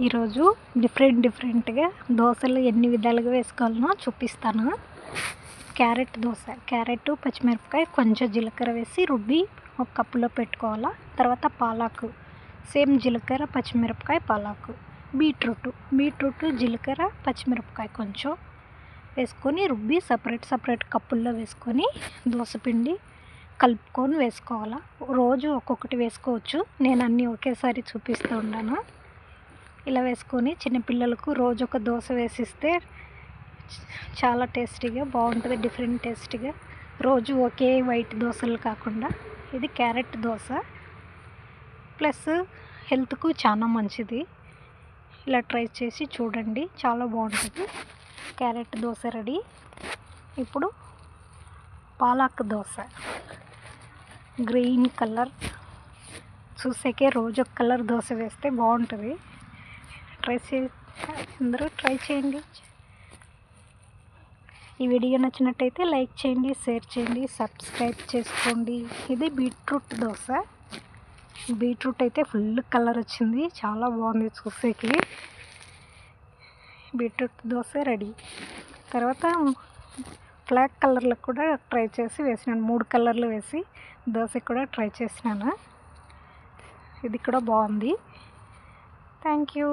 ఈరోజు డిఫరెంట్గా దోశలు ఎన్ని విధాలుగా వేసుకోవాలనో చూపిస్తాను. క్యారెట్ దోశ, క్యారెట్, పచ్చిమిరపకాయ, కొంచెం జీలకర్ర వేసి రుబ్బి ఒక కప్పులో పెట్టుకోవాలా. తర్వాత పాలాకు, సేమ్ జీలకర్ర, పచ్చిమిరపకాయ, పాలాకు. బీట్రూట్, జీలకర్ర, పచ్చిమిరపకాయ కొంచెం వేసుకొని రుబ్బి సపరేట్ కప్పుల్లో వేసుకొని దోశపిండి కలుపుకొని వేసుకోవాలా. రోజు ఒక్కొక్కటి వేసుకోవచ్చు, నేను అన్నీ ఒకేసారి చూపిస్తూ ఉన్నాను. ఇలా వేసుకొని చిన్నపిల్లలకు రోజు ఒక దోశ వేసిస్తే చాలా టేస్టీగా బాగుంటుంది, డిఫరెంట్ టేస్టీగా. రోజు ఒకే వైట్ దోశలు కాకుండా ఇది క్యారెట్ దోశ, ప్లస్ హెల్త్కు చాలా మంచిది. ఇలా ట్రై చేసి చూడండి, చాలా బాగుంటుంది. Carrot dosa ready. ఇప్పుడు పాలక్ దోశ, గ్రీన్ కలర్ చూసేకే రోజు ఒక కలర్ దోశ వేస్తే బాగుంటుంది. అందరూ ట్రై చేయండి. ఈ వీడియో నచ్చినట్టయితే లైక్ చేయండి, షేర్ చేయండి, సబ్స్క్రైబ్ చేసుకోండి. ఇది బీట్రూట్ దోశ. బీట్రూట్ అయితే ఫుల్ కలర్ వచ్చింది, చాలా బాగుంది చూసేకి. Beetroot dosa ready. తర్వాత బ్లాక్ కలర్లో కూడా ట్రై చేసి వేసినాను, 3 కలర్లు వేసి దోశ కూడా ట్రై చేసినాను. ఇది కూడా బాగుంది. Thank you.